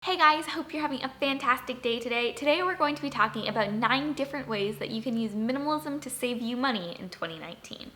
Hey guys, hope you're having a fantastic day today. Today we're going to be talking about 9 different ways that you can use minimalism to save you money in 2019.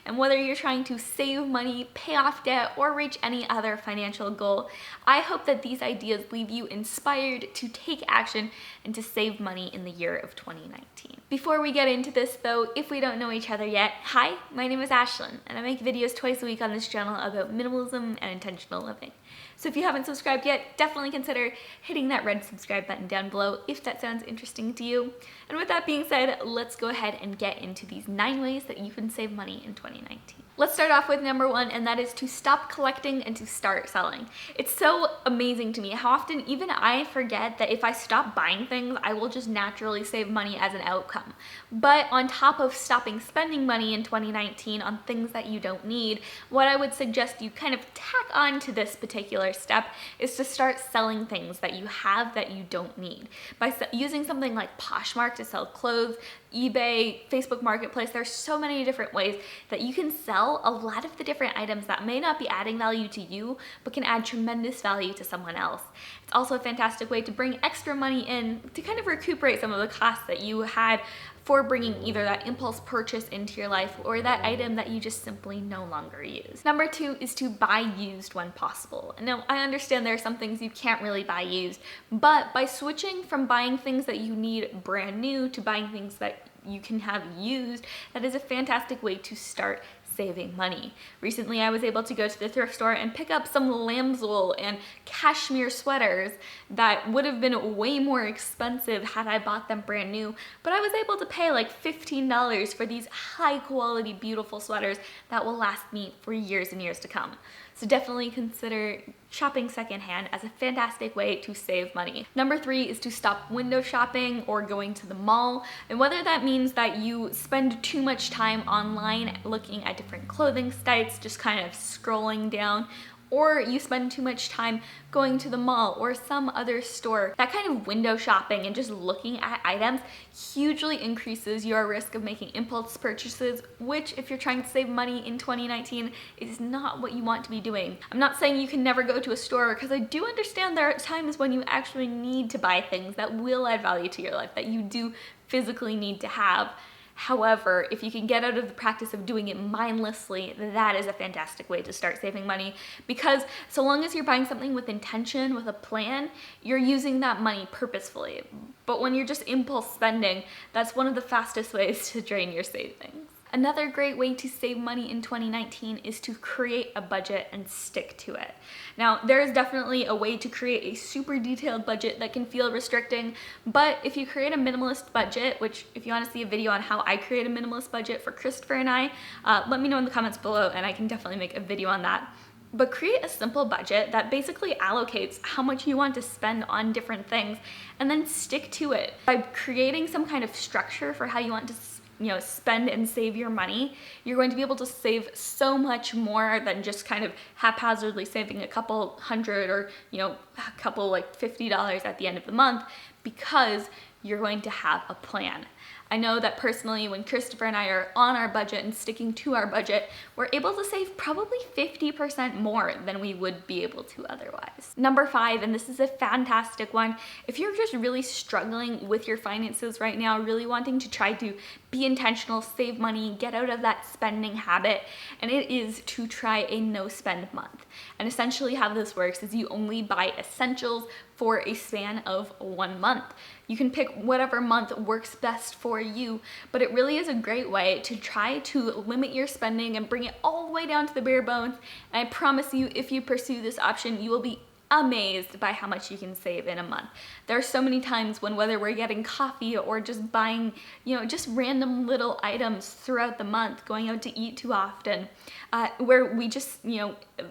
And whether you're trying to save money, pay off debt, or reach any other financial goal, I hope that these ideas leave you inspired to take action and to save money in the year of 2019. Before we get into this though, if we don't know each other yet, hi, my name is Ashlynne, and I make videos twice a week on this channel about minimalism and intentional living. So if you haven't subscribed yet, definitely consider hitting that red subscribe button down below if that sounds interesting to you. And with that being said, let's go ahead and get into these 9 ways that you can save money in 2019. Let's start off with number 1, and that is to stop collecting and to start selling. It's so amazing to me how often even I forget that if I stop buying things, I will just naturally save money as an outcome. But on top of stopping spending money in 2019 on things that you don't need, what I would suggest you kind of tack on to this particular step is to start selling things that you have that you don't need. By using something like Poshmark to sell clothes, eBay, Facebook Marketplace, there's so many different ways that you can sell a lot of the different items that may not be adding value to you, but can add tremendous value to someone else. It's also a fantastic way to bring extra money in to kind of recuperate some of the costs that you had for bringing either that impulse purchase into your life or that item that you just simply no longer use. Number 2 is to buy used when possible. Now, I understand there are some things you can't really buy used, but by switching from buying things that you need brand new to buying things that you can have used, that is a fantastic way to start saving money. Recently, I was able to go to the thrift store and pick up some lamb's wool and cashmere sweaters that would have been way more expensive had I bought them brand new, but I was able to pay like $15 for these high quality, beautiful sweaters that will last me for years and years to come. So definitely consider shopping secondhand as a fantastic way to save money. Number 3 is to stop window shopping or going to the mall. And whether that means that you spend too much time online looking at different clothing sites, just kind of scrolling down, or you spend too much time going to the mall or some other store, that kind of window shopping and just looking at items hugely increases your risk of making impulse purchases, which, if you're trying to save money in 2019, is not what you want to be doing. I'm not saying you can never go to a store, because I do understand there are times when you actually need to buy things that will add value to your life, that you do physically need to have. However, if you can get out of the practice of doing it mindlessly, that is a fantastic way to start saving money, because so long as you're buying something with intention, with a plan, you're using that money purposefully. But when you're just impulse spending, that's one of the fastest ways to drain your savings. Another great way to save money in 2019 is to create a budget and stick to it. Now, there is definitely a way to create a super detailed budget that can feel restricting, but if you create a minimalist budget, which if you want to see a video on how I create a minimalist budget for Christopher and I, let me know in the comments below and I can definitely make a video on that. But create a simple budget that basically allocates how much you want to spend on different things and then stick to it. By creating some kind of structure for how you want to spend and save your money, you're going to be able to save so much more than just kind of haphazardly saving a couple hundred or a couple like $50 at the end of the month, because you're going to have a plan. I know that personally, when Christopher and I are on our budget and sticking to our budget, we're able to save probably 50% more than we would be able to otherwise. Number 5, and this is a fantastic one, if you're just really struggling with your finances right now, really wanting to try to be intentional, save money, get out of that spending habit, and it is to try a no spend month. And essentially how this works is you only buy essentials for a span of 1 month. You can pick whatever month works best for you, but it really is a great way to try to limit your spending and bring it all the way down to the bare bones. And I promise you, if you pursue this option, you will be amazed by how much you can save in a month. There are so many times when, whether we're getting coffee or just buying, just random little items throughout the month, going out to eat too often, where we just,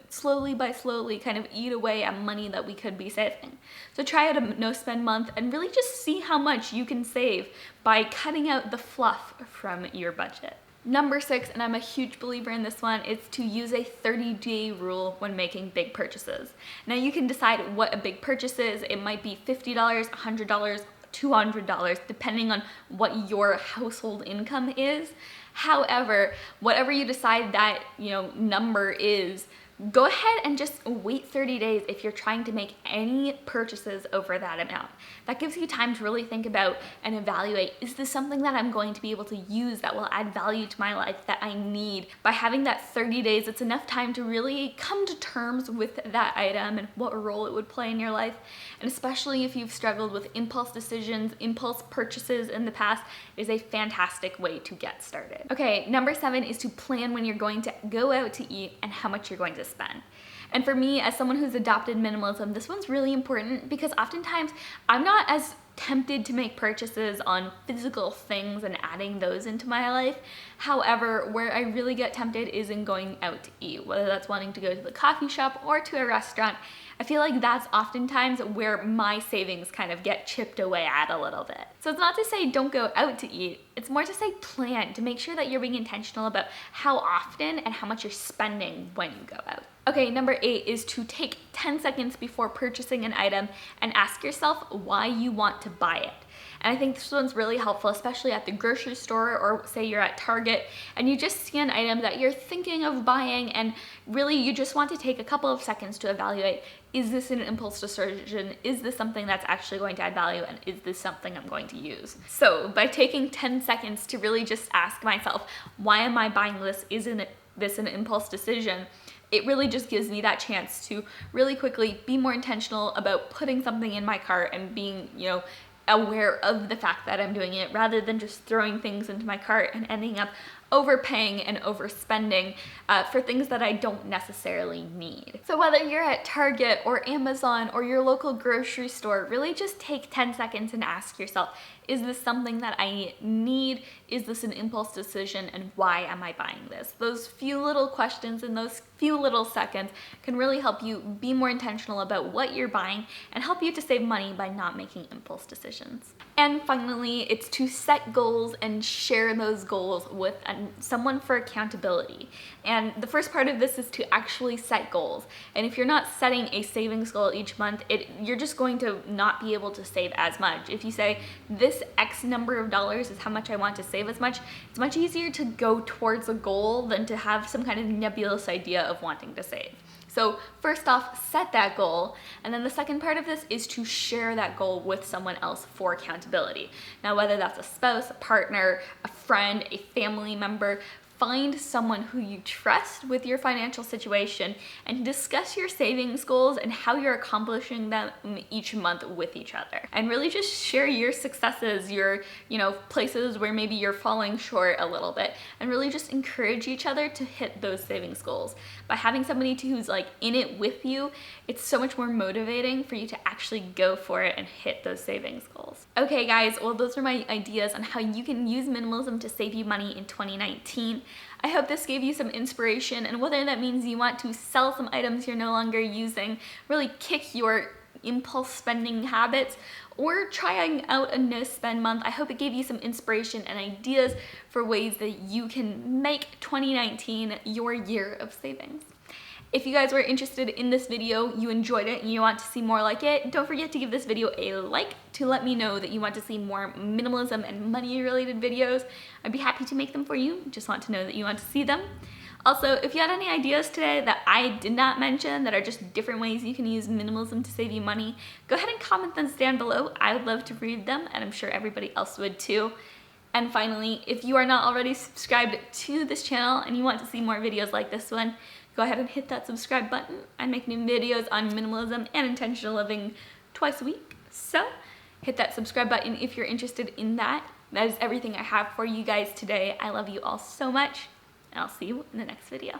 slowly by slowly kind of eat away at money that we could be saving. So try out a no spend month and really just see how much you can save by cutting out the fluff from your budget. Number 6, and I'm a huge believer in this one, is to use a 30-day rule when making big purchases. Now you can decide what a big purchase is. It might be $50, $100, $200, depending on what your household income is. However, whatever you decide that, number is, go ahead and just wait 30 days if you're trying to make any purchases over that amount. That gives you time to really think about and evaluate, is this something that I'm going to be able to use that will add value to my life that I need? By having that 30 days, it's enough time to really come to terms with that item and what role it would play in your life. And especially if you've struggled with impulse decisions, impulse purchases in the past, it is a fantastic way to get started. Okay, number 7 is to plan when you're going to go out to eat and how much you're going to spend. And for me, as someone who's adopted minimalism, this one's really important because oftentimes I'm not as tempted to make purchases on physical things and adding those into my life. However, where I really get tempted is in going out to eat, whether that's wanting to go to the coffee shop or to a restaurant. I feel like that's oftentimes where my savings kind of get chipped away at a little bit. So it's not to say don't go out to eat, it's more to say plan, to make sure that you're being intentional about how often and how much you're spending when you go out. Okay, number 8 is to take 10 seconds before purchasing an item and ask yourself why you want to buy it. And I think this one's really helpful, especially at the grocery store or say you're at Target and you just see an item that you're thinking of buying and really you just want to take a couple of seconds to evaluate, is this an impulse decision? Is this something that's actually going to add value? And is this something I'm going to use? So by taking 10 seconds to really just ask myself, why am I buying this? Isn't this an impulse decision? It really just gives me that chance to really quickly be more intentional about putting something in my cart and being, aware of the fact that I'm doing it rather than just throwing things into my cart and ending up overpaying and overspending for things that I don't necessarily need. So whether you're at Target or Amazon or your local grocery store, really just take 10 seconds and ask yourself, is this something that I need? Is this an impulse decision? And why am I buying this? Those few little questions in those few little seconds can really help you be more intentional about what you're buying and help you to save money by not making impulse decisions. And finally, it's to set goals and share those goals with someone for accountability. And the first part of this is to actually set goals. And if you're not setting a savings goal each month, you're just going to not be able to save as much. If you say, this X number of dollars is how much I want to save as much, it's much easier to go towards a goal than to have some kind of nebulous idea of wanting to save. So first off, set that goal. And then the second part of this is to share that goal with someone else for accountability. Now, whether that's a spouse, a partner, a friend, a family member, find someone who you trust with your financial situation and discuss your savings goals and how you're accomplishing them each month with each other. And really just share your successes, your, places where maybe you're falling short a little bit, and really just encourage each other to hit those savings goals. By having somebody who's in it with you, it's so much more motivating for you to actually go for it and hit those savings goals. Okay guys, well those are my ideas on how you can use minimalism to save you money in 2019. I hope this gave you some inspiration, and whether that means you want to sell some items you're no longer using, really kick your impulse spending habits, or trying out a no spend month, I hope it gave you some inspiration and ideas for ways that you can make 2019 your year of savings. If you guys were interested in this video, you enjoyed it, and you want to see more like it, don't forget to give this video a like to let me know that you want to see more minimalism and money related videos. I'd be happy to make them for you, just want to know that you want to see them. Also, if you had any ideas today that I did not mention that are just different ways you can use minimalism to save you money, go ahead and comment them down below. I would love to read them, and I'm sure everybody else would too. And finally, if you are not already subscribed to this channel and you want to see more videos like this one, go ahead and hit that subscribe button. I make new videos on minimalism and intentional living twice a week. So hit that subscribe button if you're interested in that. That is everything I have for you guys today. I love you all so much, and I'll see you in the next video.